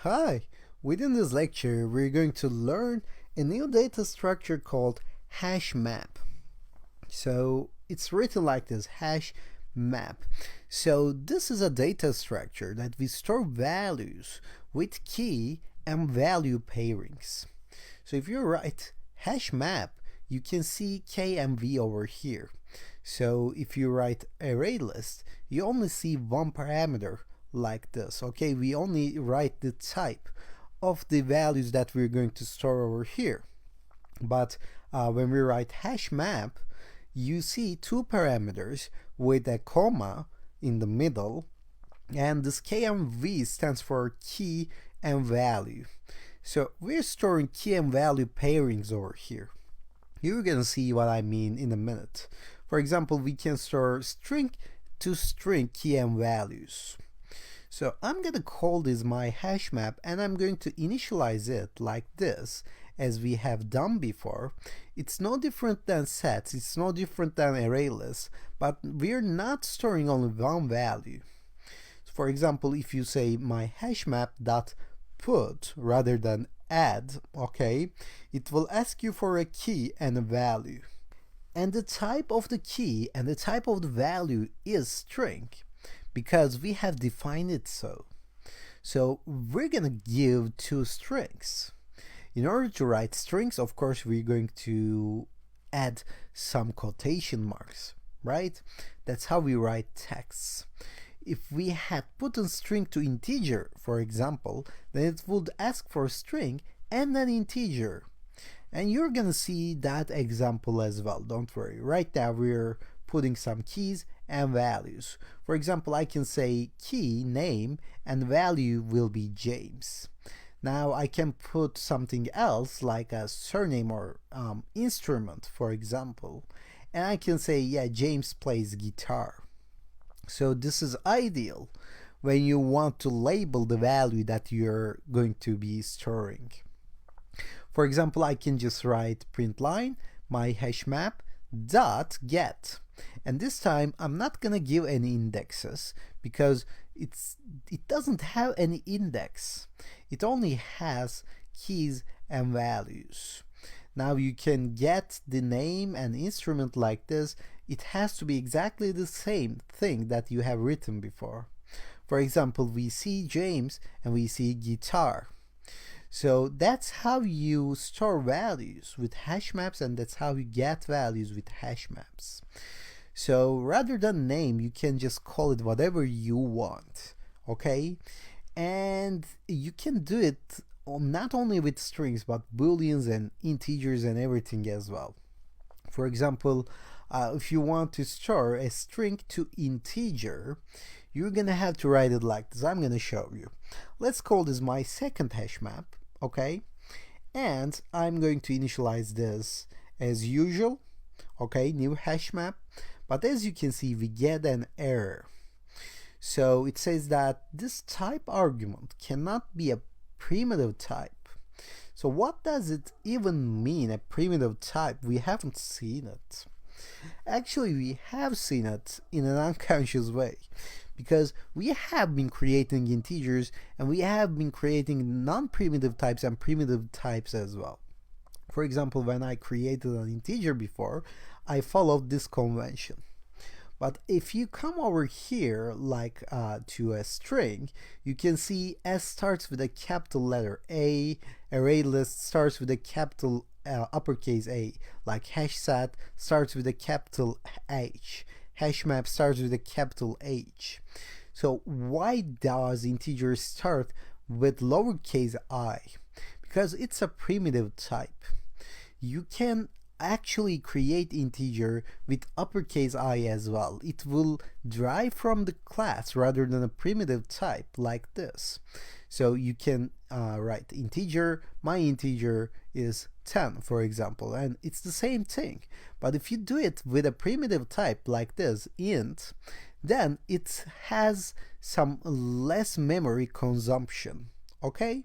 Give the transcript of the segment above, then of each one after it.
Hi! Within this lecture, we're going to learn a new data structure called hash map. So it's written like this, hash map. So this is a data structure that we store values with key and value pairings. So if you write hash map, you can see k and v over here. So if you write array list, you only see one parameter like this. Okay, we only write the type of the values that we're going to store over here. But when we write hash map, you see two parameters with a comma in the middle, and this k and v stands for key and value. So we're storing key and value pairings over here. You're gonna see what I mean in a minute. For example, we can store string to string key and values. So I'm going to call this my hash map, and I'm going to initialize it like this, as we have done before. It's no different than sets, it's no different than array lists, but we're not storing only one value. For example, if you say my hash map dot put rather than add, okay, it will ask you for a key and a value. And the type of the key and the type of the value is string, because we have defined it so. So we're gonna give two strings. In order to write strings, of course, we're going to add some quotation marks, right? That's how we write texts. If we had put a string to integer, for example, then it would ask for a string and an integer. And you're gonna see that example as well, don't worry. Right now we're putting some keys and values. For example, I can say key name and value will be James. Now I can put something else like a surname or instrument, for example, and I can say, yeah, James plays guitar. So this is ideal when you want to label the value that you're going to be storing. For example, I can just write print line my hash map dot get, and this time I'm not gonna give any indexes because it doesn't have any index. It only has keys and values. Now you can get the name and instrument like this. It has to be exactly the same thing that you have written before. For example, we see James and we see guitar. So that's how you store values with hash maps, and that's how you get values with hash maps. So rather than name, you can just call it whatever you want, okay? And you can do it not only with strings, but booleans and integers and everything as well. For example, if you want to store a string to integer, you're gonna have to write it like this. I'm gonna show you. Let's call this my second hash map, okay? And I'm going to initialize this as usual, okay, new hash map. But as you can see, we get an error. So it says that this type argument cannot be a primitive type. So what does it even mean, a primitive type? We haven't seen it. Actually, we have seen it in an unconscious way, because we have been creating integers and we have been creating non-primitive types and primitive types as well. For example, when I created an integer before, I followed this convention. But if you come over here, like to a string, you can see S starts with a capital letter A, array list starts with a capital uppercase A, like hash sat starts with a capital H, hash map starts with a capital H. So why does integer start with lowercase I? Because it's a primitive type. You can actually create integer with uppercase I as well. It will derive from the class rather than a primitive type like this. So you can write integer, my integer is 10, for example, and it's the same thing. But if you do it with a primitive type like this, int, then it has some less memory consumption, okay?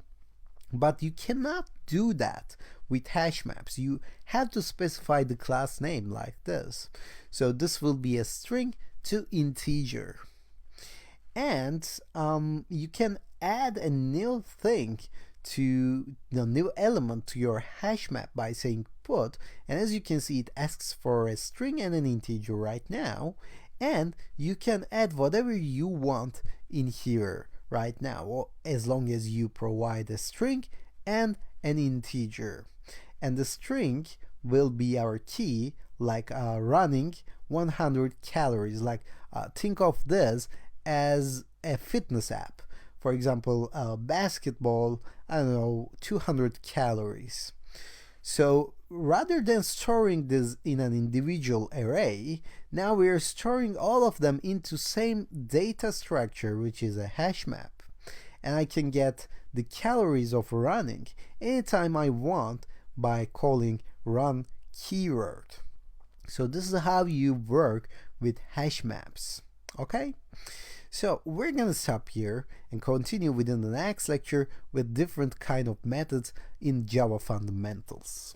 But you cannot do that with hash maps. You have to specify the class name like this. So this will be a string to integer. And you can add a new thing to the new element to your hash map by saying put, and as you can see, it asks for a string and an integer right now, and you can add whatever you want in here right now, as long as you provide a string and an integer. And the string will be our key, like running 100 calories. Like think of this as a fitness app. For example, basketball, I don't know, 200 calories. So rather than storing this in an individual array, now we are storing all of them into same data structure, which is a hash map. And I can get the calories of running anytime I want by calling run keyword. So this is how you work with hash maps. Okay? So we're gonna stop here and continue within the next lecture with different kind of methods in Java fundamentals.